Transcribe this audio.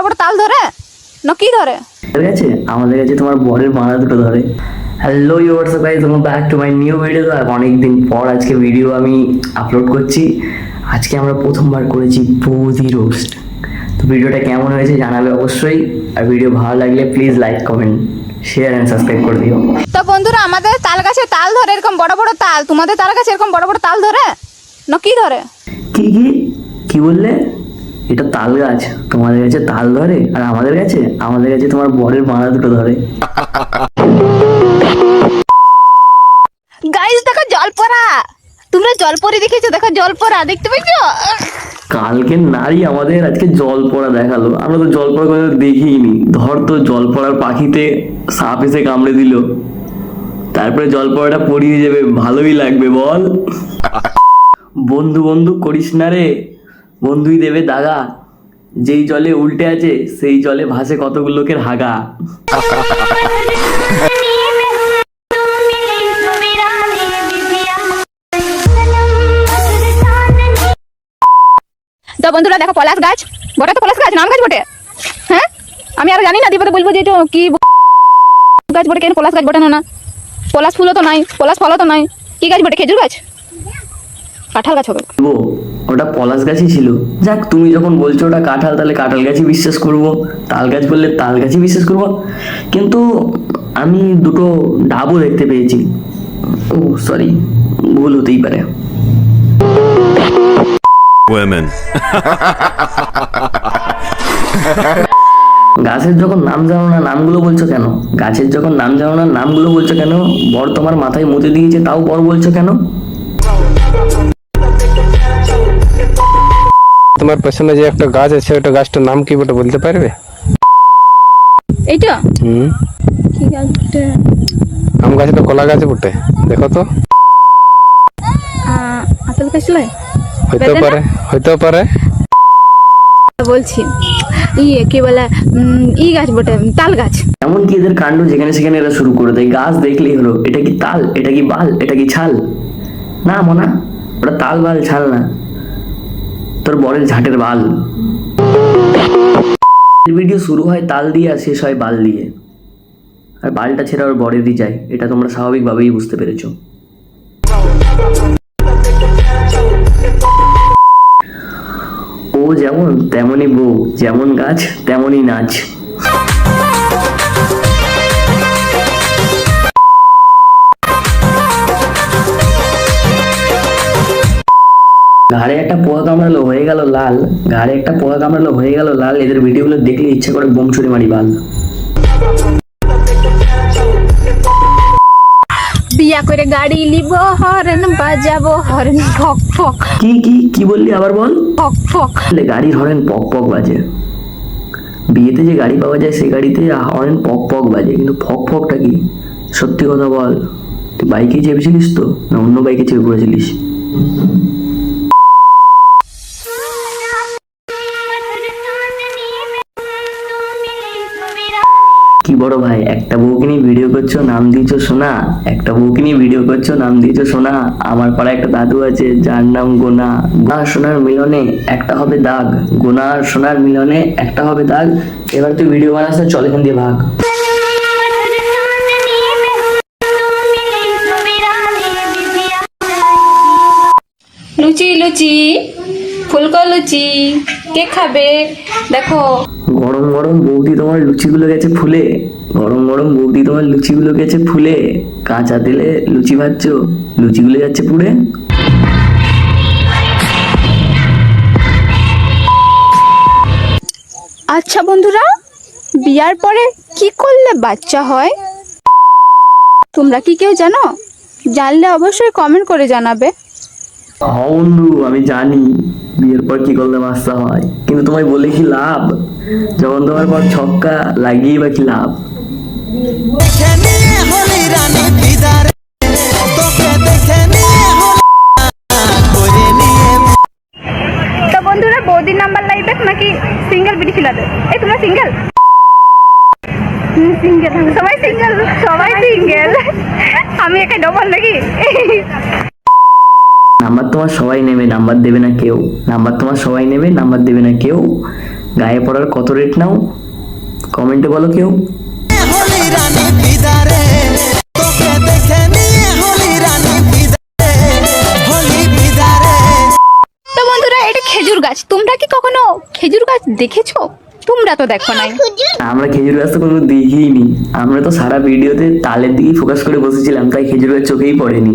বড় তাল ধরে না কি ধরে? ঠিক আছে, আমাদের কাছে তোমার বরের মালা দুটো ধরে। Hello yours guys, welcome back to my new video. আর অনেকদিন পর আজকে ভিডিও আমি আপলোড করছি। আজকে আমরা প্রথমবার করেছি বৌদি রোস্ট। তো ভিডিওটা কেমন হয়েছে জানাবে অবশ্যই। আর ভিডিও ভালো লাগলে please like, comment, share and subscribe করে দিও। তো বন্ধুরা, আমাদের তাল গাছে তাল ধরে এরকম বড় বড় তাল, তোমাদের তাল গাছে এরকম বড় বড় তাল ধরে না কি ধরে? কি কি কি বললে? এটা তাল গাছ, তোমাদের কাছে তাল ধরে, আর আমাদের কাছে তোমার বরের মালা দুটো ধরে। গাইস দেখো জলপরা, তোমরা জলপরি দেখেছো? দেখো জলপরা দেখতে পাইছো? কালকে নারী আমাদের আজকে জল পড়া দেখালো। আমরা তো জল পড়া কোনো দেখিনি। ধর তো জল পড়ার পাখিতে সাপ এসে কামড়ে দিল, তারপরে জল পড়াটা পড়িয়ে যাবে, ভালোই লাগবে বল? বন্ধু বন্ধু করিস না রে, বন্ধুই দেবে দাগা। যেই জলে উল্টে আছে সেই জলে ভাসে কতগুলো লোকের হাগা। তো বন্ধুরা দেখো পলাশ গাছ, বটে তো পলাশ গাছ, নাম গাছ বটে। হ্যাঁ, আমি আর জানি না, দিবতে বলবো যে এটা কি গাছ বটে, কেন পলাশ গাছ বটে না? পলাশ ফুলও তো নাই, পলাশ ফলও তো নাই, কি গাছ বটে? খেজুর গাছ, কাঁঠাল গাছ হবে। ও, ওটা পলাশ গাছই ছিল। যাক, তুমি যখন বলছো ওটা কাঁঠাল, তাহলে কাঁঠাল গাছই বিশ্বাস করব। তাল গাছ বললে তাল গাছই বিশ্বাস করব। কিন্তু আমি দুটো ডাবও দেখতে পেয়েছি। ও সরি, ভুল হতেই পারে। Women. গাছের যখন নাম জানো না নামগুলো বলছো কেন? গাছের যখন নাম জানো না নামগুলো বলছো কেন? বর তোমার মাথায় মুতে দিয়েছে তাও বর বলছো কেন? তোমার পেছনে যে একটা গাছ আছে, ওটা গাছটার নাম কি বটে বলতে পারবে? এইটা কি গাছ বটে? আম গাছ তো কলা গাছ বটে, দেখো তো। আপেল গাছ লয়? হইতেও পারে, হইতেও পারে। বলছি ইয়ে কি বলে, ই গাছ বটে, তাল গাছ। এমনকি এদের কাণ্ড যেখানে সেখানে এরা শুরু করে দেয়। গাছ দেখলেই হলো এটা কি তাল, এটা কি বাল, এটা কি ছাল? না মনা, ওটা তাল বাল ছাল না, তোর বরের ঝাটের বাল। ভিডিও শুরু হয় তাল দিয়ে আর শেষ হয় বাল দিয়ে, আর বালটা ছেড়ে ওর বরেরই যায়। এটা তোমরা স্বাভাবিকভাবেই বুঝতে পেরেছো। ও যেমন তেমনই বউ, যেমন গাছ তেমনই নাচ। ঘাড়ে একটা পোকা কামড়ালো হয়ে গেল লাল, ঘাড়ে একটা পোকা কামড়ালো হয়ে গেল লাল। এদের ভিডিওগুলো দেখলে ইচ্ছে করে বোম ছুড়ে মারি বাল। বিয়া করে গাড়ি লিব, হরেন বাজাবো, হরেন ফক ফক। কি কি কি বললি আবার বল? ফক ফক। গাড়ির হরেন পক পক বাজে। বিয়েতে যে গাড়ি পাওয়া যায় সেই গাড়িতে হরেন পক পক বাজে, কিন্তু ফক ফকটা কি? সত্যি কথা বল, তুই বাইকে চেপেছিলিস তো না অন্য বাইকে চেপে পড়েছিলিস? কি বড় ভাই, একটা বউকে নিয়ে ভিডিও করছো, নাম দিয়েছো সোনা। একটা বউকে নিয়ে ভিডিও করছো, নাম দিয়েছো সোনা। আমার পাড়ায় একটা দাদু আছে যার নাম গোনা। গোনা আর সোনার মিলনে একটা হবে দাগ, গোনা আর সোনার মিলনে একটা হবে দাগ। এবার তুই ভিডিও বানাস না, চল এখান দিয়ে ভাগ। লুচি লুচি, ফুলকো লুচি, কে খাবে? দেখো গরম গরম বৌদি তোমার লুচিগুলো গেছে ফুলে, গরম গরম বৌদি তোমার লুচিগুলো গেছে ফুলে। কাঁচা তেলে লুচি ভাজছো, লুচিগুলো যাচ্ছে পুড়ে। আচ্ছা বন্ধুরা, বিয়ার পরে কি করলে বাচ্চা হয় তোমরা কি কেউ জানো? জানলে অবশ্যই কমেন্ট করে জানাবে। হ্যাঁ বন্ধু, আমি জানি বিয়ের পর কি করলে বাচ্চা হয়, কিন্তু তোমায় বলে কি লাভ? যখন তোমার পর ছক্কা লাগিয়ে বা কি লাভ? তো বন্ধুরা, বৌদির নাম্বার লাইবে নাকি সিঙ্গেল বিডি ছিলাবে? এই তোমরা সিঙ্গেল? সিঙ্গেল, সবাই সিঙ্গেল, সবাই সিঙ্গেল। আমি একা ডবল নাকি? নাম্বার তোমার সবাই নেবে, নাম্বার দেবে না কেউ। নাম্বার তোমার সবাই নেবে, নাম্বার দেবে না কেউ। গায়ে পড়ার কত রেট নাও কমেন্টে বলো কেউ। হলি রানী বিদারে তোকে দেখে নিয়ে হলি রানী বিদারে হলি বিদারে। তো বন্ধুরা, এটা খেজুর গাছ। তোমরা কি কখনো খেজুর গাছ দেখেছো? তোমরা তো দেখো নাই। আমরা খেজুর গাছ তো কোনো দেখিনি, আমরা তো সারা ভিডিওতে তালের দিকেই ফোকাস করে বসেছিলাম, তাই খেজুর গাছ চোখেই পড়েনি।